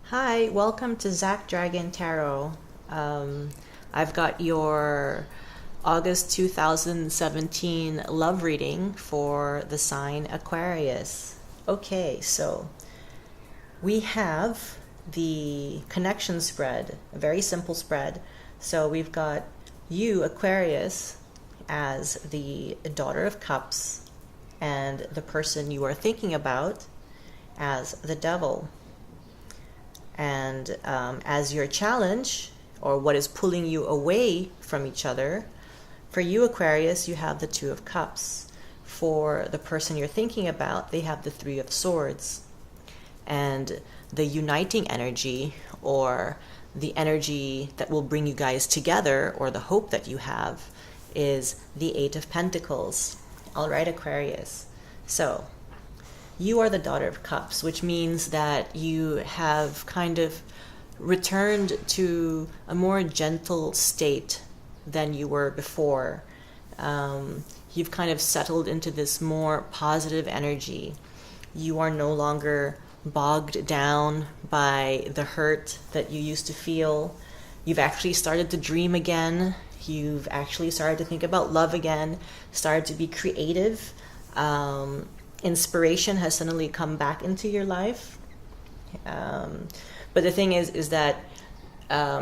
Hi, welcome to Zach Dragon Tarot. I've got your August 2017 love reading for the sign Aquarius. Okay, so we have the connection spread, a very simple spread. So we've got you, Aquarius, as the Daughter of Cups, and the person you are thinking about as the Devil. And as your challenge, or what is pulling you away from each other, for you, Aquarius, you have the Two of Cups. For the person you're thinking about, they have the Three of Swords. And the uniting energy, or the energy that will bring you guys together, or the hope that you have, is the Eight of Pentacles. All right, Aquarius. So you are the Daughter of Cups, which means that you have kind of returned to a more gentle state than you were before. You've kind of settled into this more positive energy. You are no longer bogged down by the hurt that you used to feel. You've actually started to dream again. You've actually started to think about love again, started to be creative. Inspiration has suddenly come back into your life. But the thing is that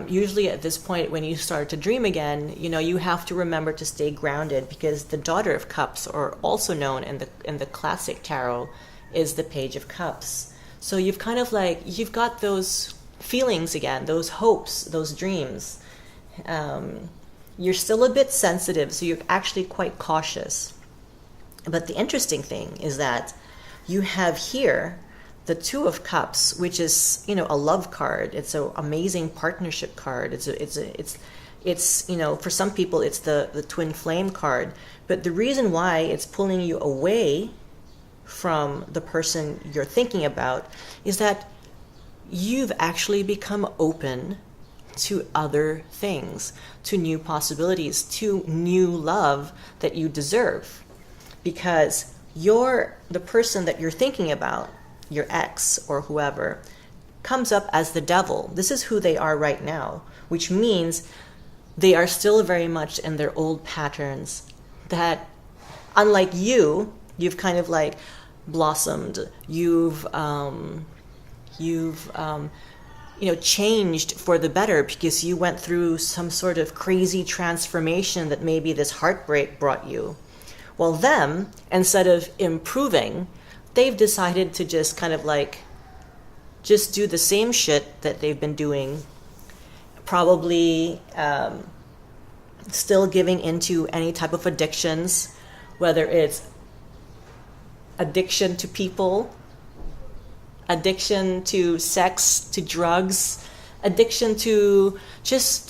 usually at this point, when you start to dream again, you have to remember to stay grounded, because the Daughter of Cups, or also known in the classic tarot, is the Page of Cups. So you've kind of you've got those feelings again, those hopes, those dreams. You're still a bit sensitive, so you're actually quite cautious. But the interesting thing is that you have here the Two of Cups, which is, a love card. It's an amazing partnership card. It's for some people it's the twin flame card. But the reason why it's pulling you away from the person you're thinking about is that you've actually become open to other things, to new possibilities, to new love that you deserve. Because the person that you're thinking about, your ex or whoever, comes up as the Devil. This is who they are right now, which means they are still very much in their old patterns that, unlike you've kind of blossomed. You've changed for the better, because you went through some sort of crazy transformation that maybe this heartbreak brought you. Well, them, instead of improving, they've decided to just kind of just do the same shit that they've been doing, probably still giving into any type of addictions, whether it's addiction to people, addiction to sex, to drugs, addiction to just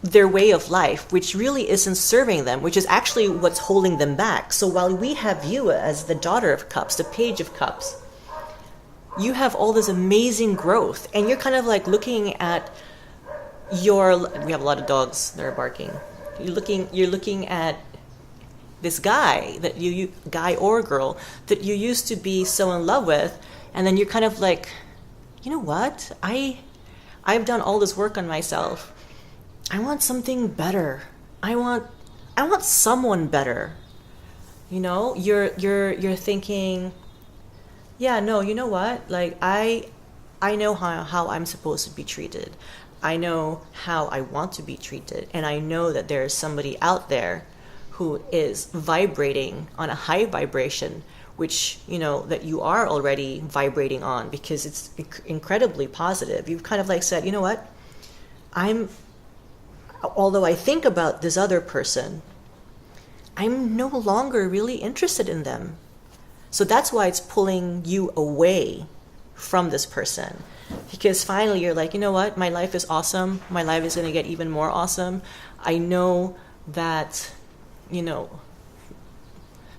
their way of life, which really isn't serving them, which is actually what's holding them back. So while we have you as the Daughter of Cups, the Page of Cups, you have all this amazing growth, and you're kind of looking at we have a lot of dogs that are barking. You're looking at this guy guy or girl that you used to be so in love with, and then you're kind of you know what? I've done all this work on myself. I want something better. I want someone better. You're thinking, yeah, no, you know what? I know how I'm supposed to be treated. I know how I want to be treated, and I know that there's somebody out there who is vibrating on a high vibration, which that you are already vibrating on, because it's incredibly positive. You've kind of said, you know what? Although I think about this other person, I'm no longer really interested in them. So that's why it's pulling you away from this person. Because finally you're you know what? My life is awesome. My life is going to get even more awesome. I know that,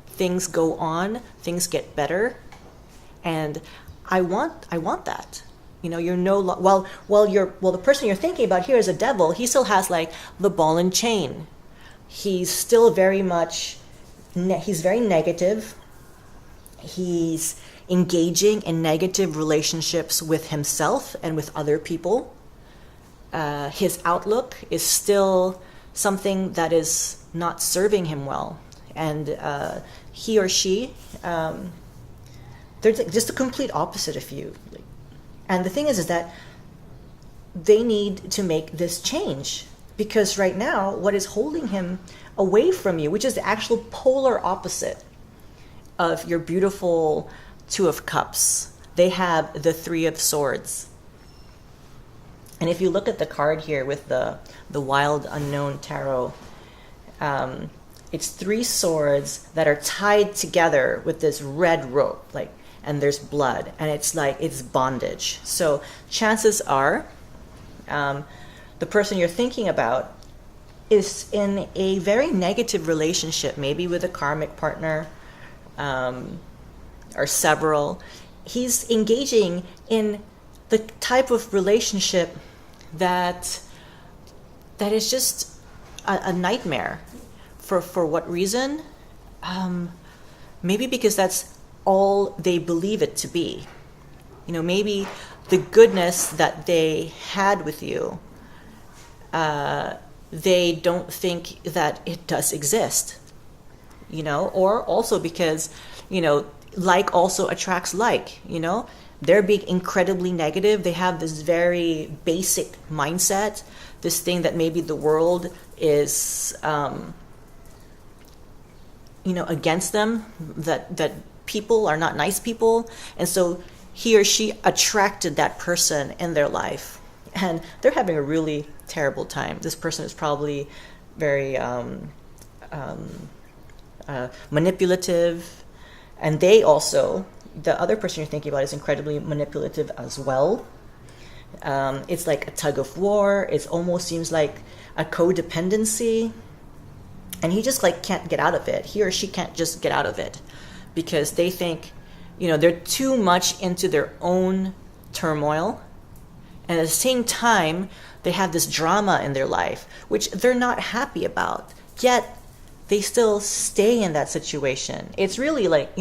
things go on, things get better. And I want that. You're the person you're thinking about here is a devil. He still has the ball and chain. He's still very much, he's very negative. He's engaging in negative relationships with himself and with other people. His outlook is still something that is not serving him well. And he or she, they're just the complete opposite of you. And the thing is that they need to make this change, because right now what is holding him away from you, which is the actual polar opposite of your beautiful Two of Cups, they have the Three of Swords. And if you look at the card here with the Wild Unknown Tarot, it's three swords that are tied together with this red rope, and there's blood, and it's bondage. So chances are the person you're thinking about is in a very negative relationship, maybe with a karmic partner, or several. He's engaging in the type of relationship that is just a nightmare. For what reason? Maybe because that's all they believe it to be. Maybe the goodness that they had with you, they don't think that it does exist. Or also because, like also attracts like, they're being incredibly negative. They have this very basic mindset, this thing that maybe the world is, against them, that people are not nice people. And so he or she attracted that person in their life, and they're having a really terrible time. This person is probably very manipulative, and they also, the other person you're thinking about, is incredibly manipulative as well. It's like a tug of war. It almost seems like a codependency, and he just can't get out of it. He or she can't just get out of it because they think, they're too much into their own turmoil, and at the same time they have this drama in their life which they're not happy about, yet they still stay in that situation. It's really like,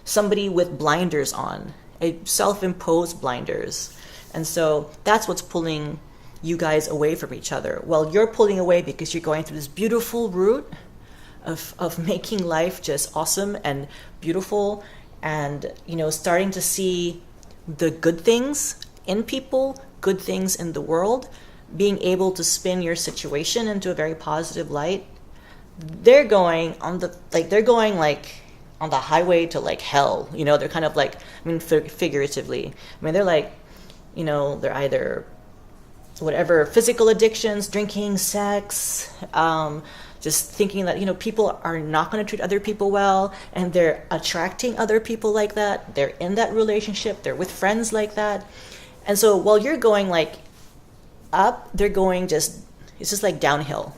somebody with blinders on, a self-imposed blinders. And so that's what's pulling you guys away from each other. Well, you're pulling away because you're going through this beautiful route of making life just awesome and beautiful, and starting to see the good things in people, good things in the world, being able to spin your situation into a very positive light. They're going on the on the highway to hell. They're kind of figuratively. They're they're either whatever physical addictions, drinking, sex, just thinking that people are not going to treat other people well, and they're attracting other people like that. They're in that relationship. They're with friends like that. And so while you're going up, they're going it's just downhill.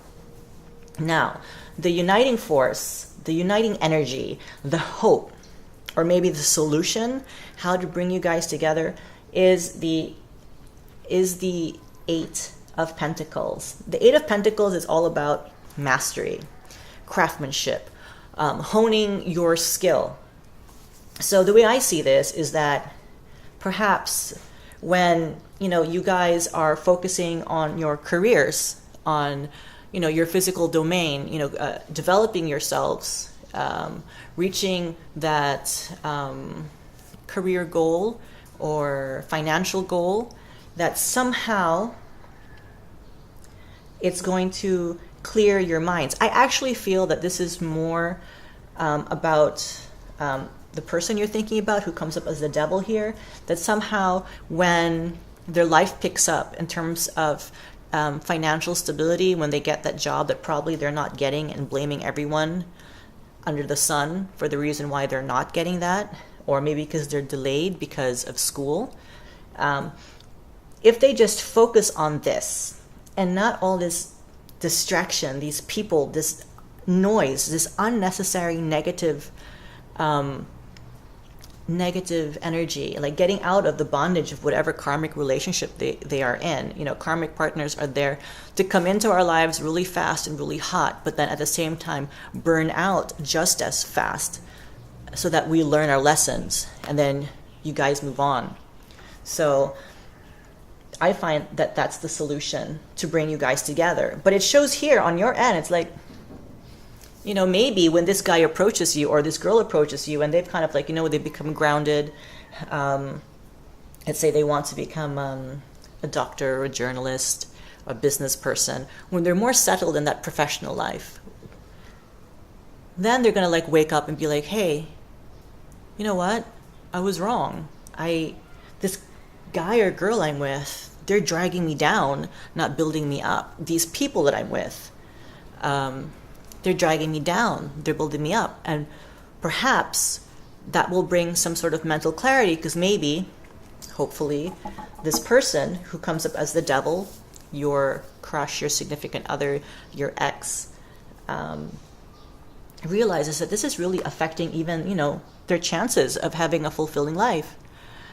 Now, the uniting force, the uniting energy, the hope, or maybe the solution, how to bring you guys together, is the Eight of Pentacles. The Eight of Pentacles is all about mastery, craftsmanship, honing your skill. So the way I see this is that perhaps when you guys are focusing on your careers, on your physical domain, developing yourselves, reaching that career goal or financial goal, that somehow it's going to clear your minds. I actually feel that this is more about the person you're thinking about, who comes up as the devil here, that somehow when their life picks up in terms of financial stability, when they get that job that probably they're not getting, and blaming everyone under the sun for the reason why they're not getting that, or maybe because they're delayed because of school. If they just focus on this and not all this distraction, these people, this noise, this unnecessary negative energy, getting out of the bondage of whatever karmic relationship they are in. Karmic partners are there to come into our lives really fast and really hot, but then at the same time burn out just as fast. so that we learn our lessons, and then you guys move on. So I find that that's the solution to bring you guys together. But it shows here on your end, it's like, you know, maybe when this guy approaches you or this girl approaches you and they've kind of like, you know, they become grounded. Let's say they want to become a doctor or a journalist, a business person. When they're more settled in that professional life, then they're going to like wake up and be like, hey, you know what? I was wrong. This guy or girl I'm with, they're dragging me down, not building me up. These people that I'm with, they're dragging me down, they're building me up. And perhaps that will bring some sort of mental clarity, because maybe, hopefully, this person who comes up as the devil, your crush, your significant other, your ex, realizes that this is really affecting even, you know, their chances of having a fulfilling life.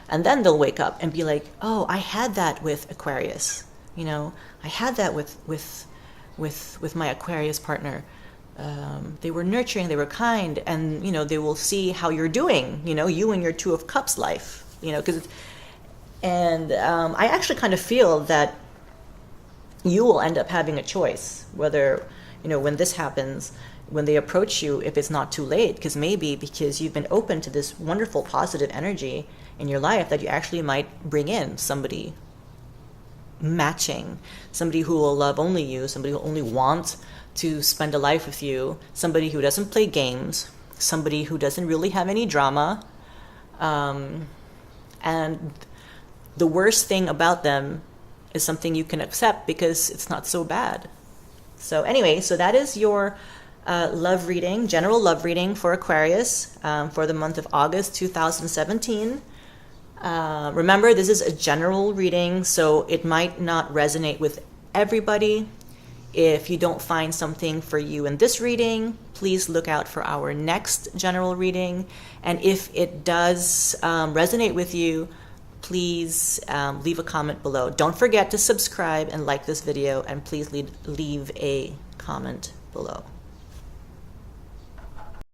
And then they'll wake up and be like, oh, I had that with Aquarius. You know, I had that with my Aquarius partner. They were nurturing, they were kind, and, you know, they will see how you're doing, you know, you and your Two of Cups life, you know, I actually kind of feel that you will end up having a choice whether, you know, when this happens, when they approach you, if it's not too late, because you've been open to this wonderful positive energy in your life, that you actually might bring in somebody matching, somebody who will love only you, somebody who will only want to spend a life with you, somebody who doesn't play games, somebody who doesn't really have any drama. And the worst thing about them is something you can accept because it's not so bad. So anyway, so that is your love reading, general love reading for Aquarius for the month of August 2017. Remember, this is a general reading, so it might not resonate with everybody. If you don't find something for you in this reading, please look out for our next general reading. And if it does resonate with you, please leave a comment below. Don't forget to subscribe and like this video, and please leave a comment below.